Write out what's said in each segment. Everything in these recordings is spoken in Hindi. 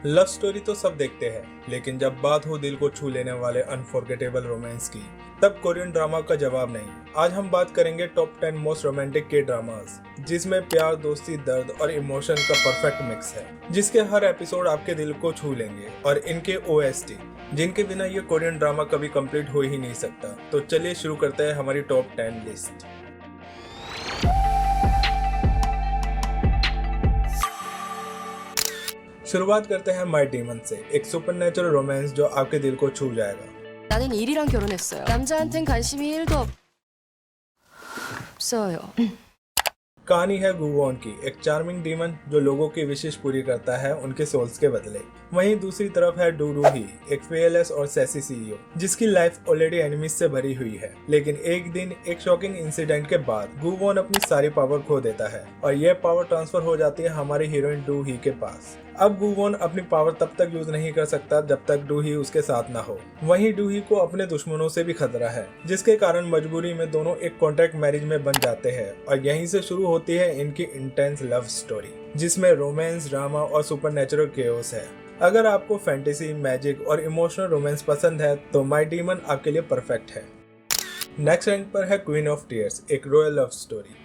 लव स्टोरी तो सब देखते हैं, लेकिन जब बात हो दिल को छू लेने वाले अनफॉरगेटेबल रोमांस की, तब कोरियन ड्रामा का जवाब नहीं। आज हम बात करेंगे टॉप 10 मोस्ट रोमांटिक के ड्रामास, जिसमें प्यार, दोस्ती, दर्द और इमोशन का परफेक्ट मिक्स है, जिसके हर एपिसोड आपके दिल को छू लेंगे। और इनके ओएसटी, जिनके बिना ये कोरियन ड्रामा कभी कंप्लीट हो ही नहीं सकता। तो चलिए शुरू करते हैं हमारी टॉप 10 लिस्ट। शुरुआत करते हैं माय डीमन से, एक सुपरनेचुरल रोमांस जो आपके दिल को छू जाएगा। 나는 일이랑 결혼했어요. 남자한텐 관심이 1도 없어요. कहानी है गुवॉन की, एक चार्मिंग डीमन जो लोगों की विशेष पूरी करता है उनके सोल्स के बदले। वहीं दूसरी तरफ है डूरूही, एक फेयरलेस और सेसी सीईओ जिसकी लाइफ ऑलरेडी एनिमीज से भरी हुई है। लेकिन एक दिन एक शॉकिंग इंसिडेंट के बाद गुवॉन अपनी सारी पावर खो देता है और यह पावर ट्रांसफर हो जाती है हमारी हीरोइन डूही के पास। अब गुवॉन अपनी पावर तब तक यूज नहीं कर सकता जब तक डूही उसके साथ ना हो। वहीं डूही को अपने दुश्मनों से भी खतरा है, जिसके कारण मजबूरी में दोनों एक कॉन्ट्रैक्ट मैरिज में बन जाते हैं। और यहीं से शुरू होती है इनकी इंटेंस लव स्टोरी, जिसमें रोमांस, ड्रामा और सुपरनेचुरल केओस है। अगर आपको फैंटेसी, मैजिक और इमोशनल रोमांस पसंद है तो माय डीमन आपके लिए परफेक्ट है। नेक्स्ट रैंक पर है क्वीन ऑफ टीयर्स, एक रॉयल लव स्टोरी।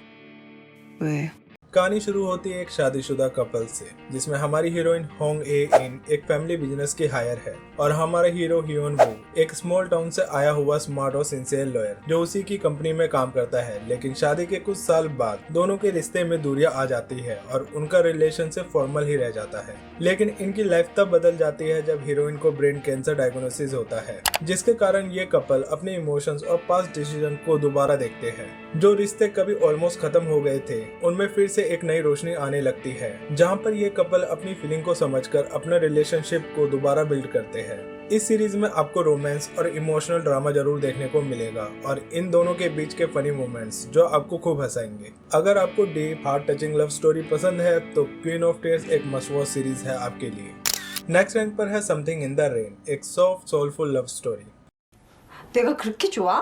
왜? कहानी शुरू होती है एक शादीशुदा कपल से, जिसमें हमारी हीरोइन होंग ए इन एक फैमिली बिजनेस की हायर है और हमारा हीरो हियोन वू एक स्मॉल टाउन से आया हुआ स्मार्ट और सिंसियर लॉयर जो उसी की कंपनी में काम करता है। लेकिन शादी के कुछ साल बाद दोनों के रिश्ते में दूरियां आ जाती है और उनका रिलेशनशिप फॉर्मल ही रह जाता है। लेकिन इनकी लाइफ तब बदल जाती है जब हीरोइन को ब्रेन कैंसर डायग्नोसिस होता है, जिसके कारण ये कपल अपने इमोशंस और पास्ट डिसीजन को दोबारा देखते हैं। जो रिश्ते कभी ऑलमोस्ट खत्म हो गए थे उनमें फिर से एक नई रोशनी आने लगती है, जहां पर ये कपल अपनी फीलिंग को समझकर अपने रिलेशनशिप को दोबारा बिल्ड करते हैं। इस सीरीज में आपको रोमांस और इमोशनल ड्रामा जरूर देखने को मिलेगा और इन दोनों के बीच के फनी मोमेंट्स जो आपको खूब हंसाएंगे। अगर आपको deep heart touching love story पसंद है तो क्वीन ऑफ टीयर्स एक मस्ट वॉच सीरीज है आपके लिए। नेक्स्ट रैंक पर है समथिंग इन द रेन, एक सॉफ्ट सोलफुल लव स्टोरी। 내가 그렇게 좋아?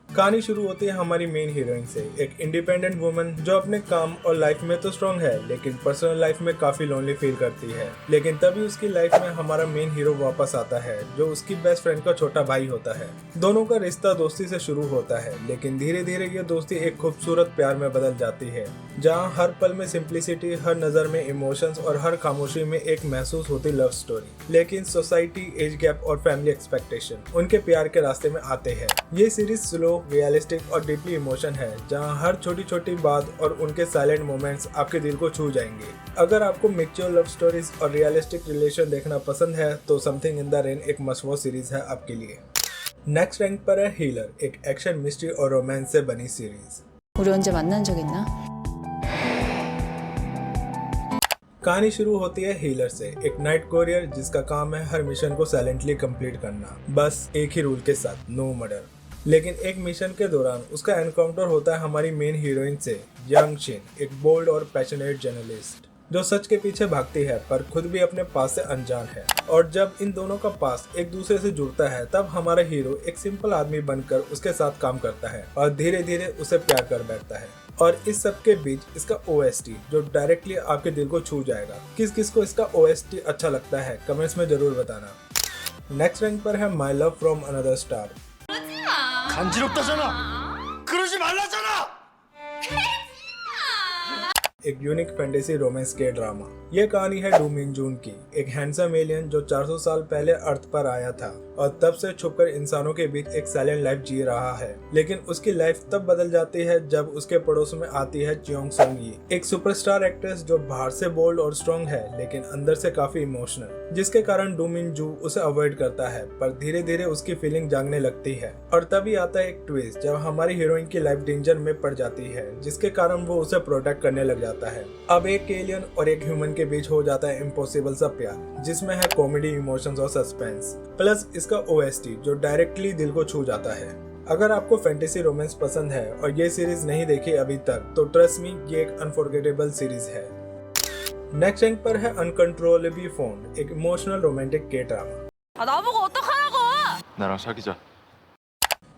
कहानी शुरू होती है हमारी मेन हीरोइन से, एक इंडिपेंडेंट वुमन जो अपने काम और लाइफ में तो स्ट्रांग है लेकिन पर्सनल लाइफ में काफी लोनली फील करती है। लेकिन तभी उसकी लाइफ में हमारा मेन हीरो वापस आता है जो उसकी बेस्ट फ्रेंड का छोटा भाई होता है। दोनों का रिश्ता दोस्ती से शुरू होता है, लेकिन धीरे धीरे ये दोस्ती एक खूबसूरत प्यार में बदल जाती है, जहाँ हर पल में सिंप्लिसिटी, हर नजर में इमोशंस और हर खामोशी में एक महसूस होती लव स्टोरी। लेकिन सोसाइटी, एज गैप और फैमिली एक्सपेक्टेशन उनके प्यार के रास्ते में आते हैं। ये सीरीज स्लो, रियलिस्टिक और डीपली इमोशन है, जहां हर छोटी छोटी बात और उनके साइलेंट मोमेंट्स आपके दिल को छू जाएंगे। अगर आपको मैच्योर लव स्टोरीज और रियलिस्टिक रिलेशन देखना पसंद है तो समथिंग इन द रेन एक मस्ट वॉच सीरीज है आपके लिए। नेक्स्ट रैंक पर है हीलर, एक एक्शन, मिस्ट्री और रोमांस से बनी सीरीज। 우리 언제 만난 적 있나? कहानी शुरू होती है हीलर से, एक नाइट कोरियर जिसका काम है हर मिशन को साइलेंटली कंप्लीट करना, बस एक ही रूल के साथ, नो मर्डर। लेकिन एक मिशन के दौरान उसका एनकाउंटर होता है हमारी मेन हीरोइन से, यंग शिन, एक बोल्ड और पैशनेट जर्नलिस्ट जो सच के पीछे भागती है पर खुद भी अपने पास से अनजान है। और जब इन दोनों का पास एक दूसरे से जुड़ता है तब हमारा हीरो एक सिंपल आदमी बनकर उसके साथ काम करता है और धीरे धीरे उसे प्यार कर बैठता है। और इस सब के बीच इसका ओएसटी जो डायरेक्टली आपके दिल को छू जाएगा। किस किस को इसका ओएसटी अच्छा लगता है कमेंट्स में जरूर बताना। नेक्स्ट रैंक पर है my love from another star. 간지럽다잖아. 그러지 말라잖아. एक यूनिक फैंटेसी रोमांस के ड्रामा। यह कहानी है डू मिन जून की, एक हैंडसम एलियन जो 400 साल पहले अर्थ पर आया था और तब से छुपकर इंसानों के बीच एक साइलेंट लाइफ जी रहा है। लेकिन उसकी लाइफ तब बदल जाती है जब उसके पड़ोस में आती है चियोंग संग यी, एक सुपरस्टार एक्ट्रेस जो बाहर से बोल्ड और स्ट्रॉन्ग है लेकिन अंदर से काफी इमोशनल, जिसके कारण डू मिन जू उसे अवॉइड करता है पर धीरे धीरे उसकी फीलिंग जागने लगती है। और तभी आता है एक ट्विस्ट जब हमारी हीरोइन की लाइफ डेंजर में पड़ जाती है, जिसके कारण वो उसे प्रोटेक्ट करने लग जाता है। अब एक एलियन और एक ह्यूमन के बीच हो जाता है इम्पॉसिबल सा प्यार, जिसमें है कॉमेडी, इमोशंस और सस्पेंस, प्लस इसका ओएसटी जो डायरेक्टली दिल को छू जाता है। अगर आपको फैंटेसी रोमांस पसंद है और ये सीरीज नहीं देखी अभी तक तो ट्रस्ट मी, ये एक अनफॉरगेटेबल सीरीज है। नेक्स्ट रैंक पर है अनकंट्रोलेबली फोन, एक इमोशनल रोमांटिक के ड्रामा। 아, 나보고 어떡하라고! 나랑 사귀자.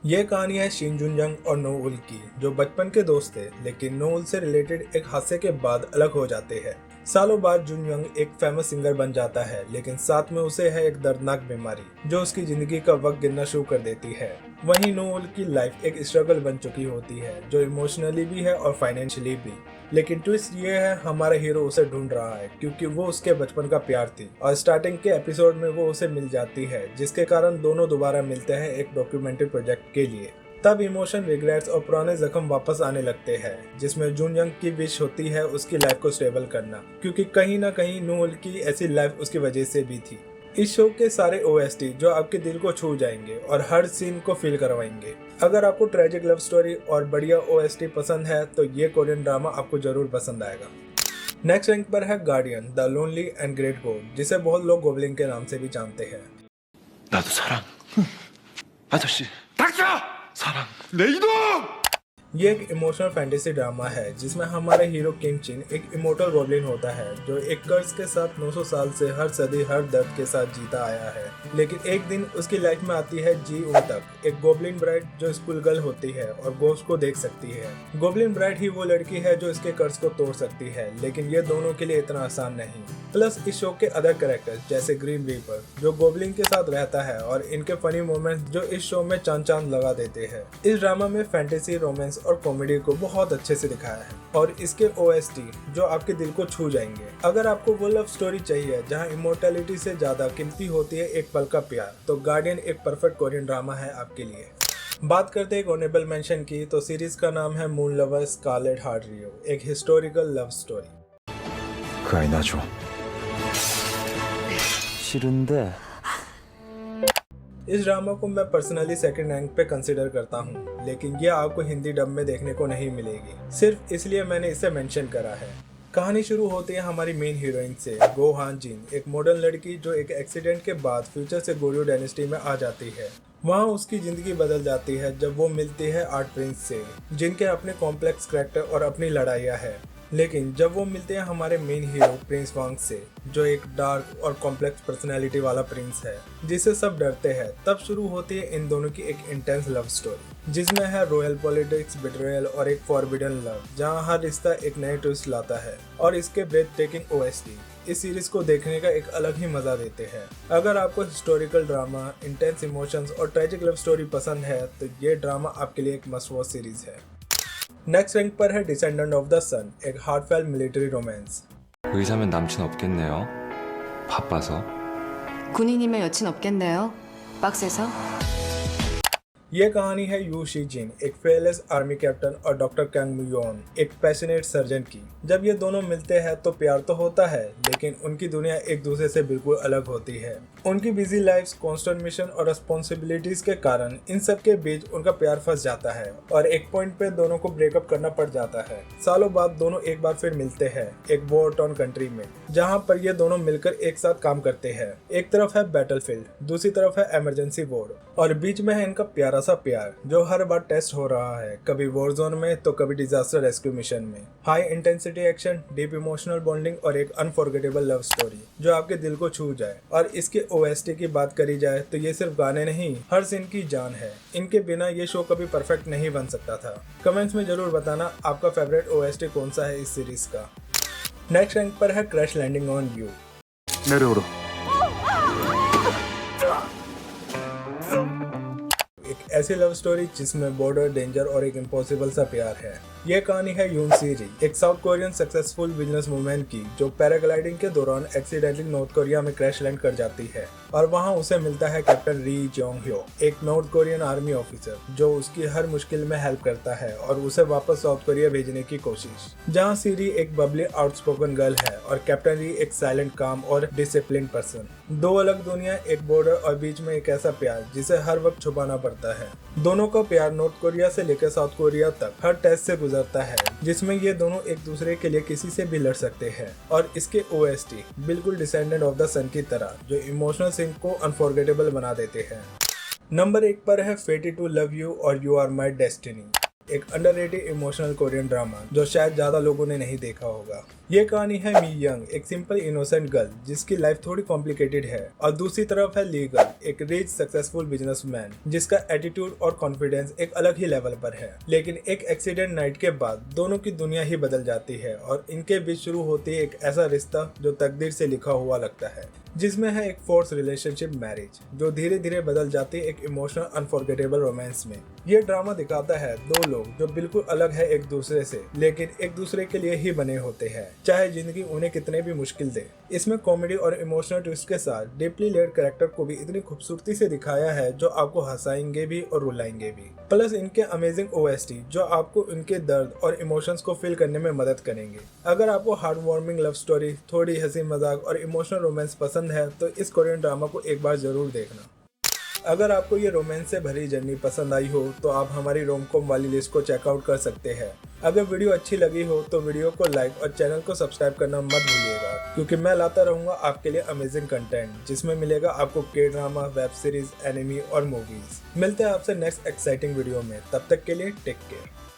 ये कहानी है शिन जुनयोंग और नोउल की, जो बचपन के दोस्त थे लेकिन नोउल से रिलेटेड एक हादसे के बाद अलग हो जाते हैं। सालों बाद जुनयोंग एक फेमस सिंगर बन जाता है, लेकिन साथ में उसे है एक दर्दनाक बीमारी जो उसकी जिंदगी का वक्त गिनना शुरू कर देती है। वहीं नोउल की लाइफ एक स्ट्रगल बन चुकी होती है, जो इमोशनली भी है और फाइनेंशियली भी। लेकिन ट्विस्ट ये है, हमारा हीरो उसे ढूंढ रहा है क्योंकि वो उसके बचपन का प्यार थी और स्टार्टिंग के एपिसोड में वो उसे मिल जाती है, जिसके कारण दोनों दोबारा मिलते हैं एक डॉक्यूमेंट्री प्रोजेक्ट के लिए। तब इमोशन, रिग्रेट्स और पुराने जख्म वापस आने लगते हैं, जिसमें जुनयोंग की विश होती है उसकी लाइफ को स्टेबल करना, क्योंकि कहीं ना कहीं नोउल की ऐसी लाइफ उसकी वजह से भी थी। इस शो के सारे OST जो आपके दिल को छू जाएंगे और हर सीन को फील करवाएंगे। अगर आपको ट्रेजिक लव स्टोरी और बढ़िया OST पसंद है तो ये कोरियन ड्रामा आपको जरूर पसंद आएगा। नेक्स्ट रैंक पर है guardian the lonely and great गोड, जिसे बहुत लोग गोब्लिन के नाम से भी जानते हैं। 나도 사랑. 아저씨. 닥쳐! 사랑. 내 이놈! ये एक इमोशनल फैंटेसी ड्रामा है जिसमें हमारे हीरो किम चिन एक इमोर्टल गॉब्लिन होता है जो एक कर्ज के साथ 900 साल से हर सदी हर दर्द के साथ जीता आया है। लेकिन एक दिन उसकी लाइफ में आती है जी उन तक एक गोब्लिन ब्राइड जो स्कूल गर्ल होती है और गोस्ट को देख सकती है। गोब्लिन ब्राइड ही वो लड़की है जो इसके कर्ज को तोड़ सकती है, लेकिन ये दोनों के लिए इतना आसान नहीं। प्लस इस शो के अदर कैरेक्टर्स जैसे ग्रीन रीपर जो गोब्लिन के साथ रहता है और इनके फनी मोमेंट्स जो इस शो में चांद चांद लगा देते हैं। इस ड्रामा में फैंटेसी, रोमांस और कॉमेडी को बहुत अच्छे से दिखाया है और इसके OST जो आपके दिल को छू जाएंगे। अगर आपको वो लव स्टोरी चाहिए जहां इमोर्टैलिटी से ज्यादा कीमती होती है एक पल का प्यार, तो गार्डियन एक परफेक्ट कोरियन ड्रामा है आपके लिए। बात करते हैं ऑनरेबल मेंशन की, तो सीरीज का नाम है मून लवर स्कारलेट हार्ट रियो, एक हिस्टोरिकल लव स्टोरी। 그 아이 놔줘. 싫은데. इस ड्रामा को मैं पर्सनली सेकंड रैंक पे कंसिडर करता हूँ, लेकिन ये आपको हिंदी डब में देखने को नहीं मिलेगी, सिर्फ इसलिए मैंने इसे मेंशन करा है। कहानी शुरू होती है हमारी मेन हीरोइन से, गो हान जिन, एक मॉडर्न लड़की जो एक एक्सीडेंट के बाद फ्यूचर से गोर्यो डायनेस्टी में आ जाती है। वहाँ उसकी जिंदगी बदल जाती है जब वो मिलती है आर्ट प्रिंस से, जिनके अपने कॉम्प्लेक्स कैरेक्टर और अपनी लड़ाइयाँ हैं। लेकिन जब वो मिलते हैं हमारे मेन हीरो प्रिंस वांग से, जो एक डार्क और कॉम्प्लेक्स पर्सनैलिटी वाला प्रिंस है जिससे सब डरते हैं, तब शुरू होती है इन दोनों की एक इंटेंस लव स्टोरी जिसमें है रॉयल पॉलिटिक्स, बिट्रेयल और एक फॉरबिडन लव, जहां हर रिश्ता एक नए ट्विस्ट लाता है और इसके ब्रेथ टेकिंग OST इस सीरीज को देखने का एक अलग ही मजा देते हैं। अगर आपको हिस्टोरिकल ड्रामा, इंटेंस इमोशंस और ट्रेजिक लव स्टोरी पसंद है तो ये ड्रामा आपके लिए एक मस्ट वॉच सीरीज है। नेक्स्ट रैंक पर है डिसेंडेंट ऑफ द सन, एक हार्टफेल्ट मिलिट्री रोमांस। 의사면 남친 없겠네요. 바빠서. 군인이면 여친 없겠네요. 빡세서. ये कहानी है यू शी जिन, एक फेयरलेस आर्मी कैप्टन और डॉक्टर कैंग मुयोन, एक पैशनेट सर्जन की। जब ये दोनों मिलते हैं तो प्यार तो होता है, लेकिन उनकी दुनिया एक दूसरे से बिल्कुल अलग होती है। उनकी बिजी लाइफ्स, कांस्टेंट मिशन और रिस्पॉन्सिबिलिटीज के कारण इन सब के बीच उनका प्यार फंस जाता है और एक पॉइंट पे दोनों को ब्रेकअप करना पड़ जाता है। सालों बाद दोनों एक बार फिर मिलते हैं एक वॉर टॉर्न कंट्री में, जहाँ पर ये दोनों मिलकर एक साथ काम करते हैं। एक तरफ है बैटलफील्ड, दूसरी तरफ है इमरजेंसी वार्ड और बीच में है इनका प्यारा सा प्यार जो हर बार टेस्ट हो रहा है, कभी वॉर जोन में तो कभी डिजास्टर रेस्क्यू मिशन में। High intensity action, deep emotional bonding और एक अनफॉरगेटेबल लव स्टोरी जो आपके दिल को छू जाए। और इसके OST की बात करी जाए तो ये सिर्फ गाने नहीं, हर सीन की जान है। इनके बिना ये शो कभी परफेक्ट नहीं बन सकता था। कमेंट्स में जरूर बताना आपका फेवरेट OST कौन सा है इस सीरीज का। नेक्स्ट रैंक पर है क्रैश लैंडिंग ऑन यू। 내려오라. एक ऐसी लव स्टोरी जिसमें बॉर्डर, डेंजर और एक इम्पॉसिबल सा प्यार है। यह कहानी है यून सीरी, एक south Korean successful business women की जो पैराग्लाइडिंग के दौरान एक्सीडेंटली नॉर्थ कोरिया में क्रैश लैंड कर जाती है और वहां उसे मिलता है कैप्टन री जोंग ह्यो, एक नॉर्थ कोरियन आर्मी ऑफिसर जो उसकी हर मुश्किल में हेल्प करता है और उसे वापस साउथ कोरिया भेजने की कोशिश। जहां सीरी एक बबली आउटस्पोकन गर्ल है और कैप्टन री एक साइलेंट, काम और डिसिप्लिन पर्सन। दो अलग दुनिया, एक बॉर्डर और बीच में एक ऐसा प्यार जिसे हर वक्त छुपाना पड़ता है। दोनों का प्यार नॉर्थ कोरिया से लेकर साउथ कोरिया तक हर टेस्ट से गुजरता है, जिसमें ये दोनों एक दूसरे के लिए किसी से भी लड़ सकते हैं। और इसके OST बिल्कुल डिसेंडेंट ऑफ द सन की तरह जो इमोशनल सीन को अनफॉरगेटेबल बना देते हैं। नंबर 1 पर है फेटेड टू लव यू और यू आर माई डेस्टिनी, एक अंडररेटेड इमोशनल कोरियन ड्रामा जो शायद ज्यादा लोगों ने नहीं देखा होगा। ये कहानी है मी यंग, एक सिंपल इनोसेंट गर्ल जिसकी लाइफ थोड़ी कॉम्प्लिकेटेड है, और दूसरी तरफ है ली गर्ल, एक रिच सक्सेसफुल बिजनेसमैन जिसका एटीट्यूड और कॉन्फिडेंस एक अलग ही लेवल पर है। लेकिन एक एक्सीडेंट नाइट के बाद दोनों की दुनिया ही बदल जाती है और इनके बीच शुरू होती है एक ऐसा रिश्ता जो तकदीर से लिखा हुआ लगता है, जिसमें है एक फोर्स रिलेशनशिप मैरिज जो धीरे धीरे बदल जाती है एक इमोशनल अनफॉरगेटेबल रोमांस में। ये ड्रामा दिखाता है दो लोग जो बिल्कुल अलग है एक दूसरे से, लेकिन एक दूसरे के लिए ही बने होते हैं, चाहे जिंदगी उन्हें कितने भी मुश्किल दे। इसमें कॉमेडी और इमोशनल ट्विस्ट के साथ डीपली लेयर्ड कैरेक्टर को भी इतनी खूबसूरती से दिखाया है जो आपको हंसाएंगे भी और रुलाएंगे भी। प्लस इनके अमेजिंग ओएसटी जो आपको इनके दर्द और इमोशंस को फील करने में मदद करेंगे। अगर आपको हार्ट वार्मिंग लव स्टोरी, थोड़ी हंसी मजाक और इमोशनल रोमांस पसंद है तो इस कोरियन ड्रामा को एक बार जरूर देखना। अगर आपको ये रोमांस से भरी जर्नी पसंद आई हो तो आप हमारी रोमकॉम वाली लिस्ट को चेकआउट कर सकते हैं। अगर वीडियो अच्छी लगी हो तो वीडियो को लाइक और चैनल को सब्सक्राइब करना मत भूलिएगा, क्योंकि मैं लाता रहूंगा आपके लिए अमेजिंग कंटेंट जिसमें मिलेगा आपको के ड्रामा, वेब सीरीज, एनिमी और मूवीज। मिलते हैं आपसे नेक्स्ट एक्साइटिंग वीडियो में, तब तक के लिए टेक केयर।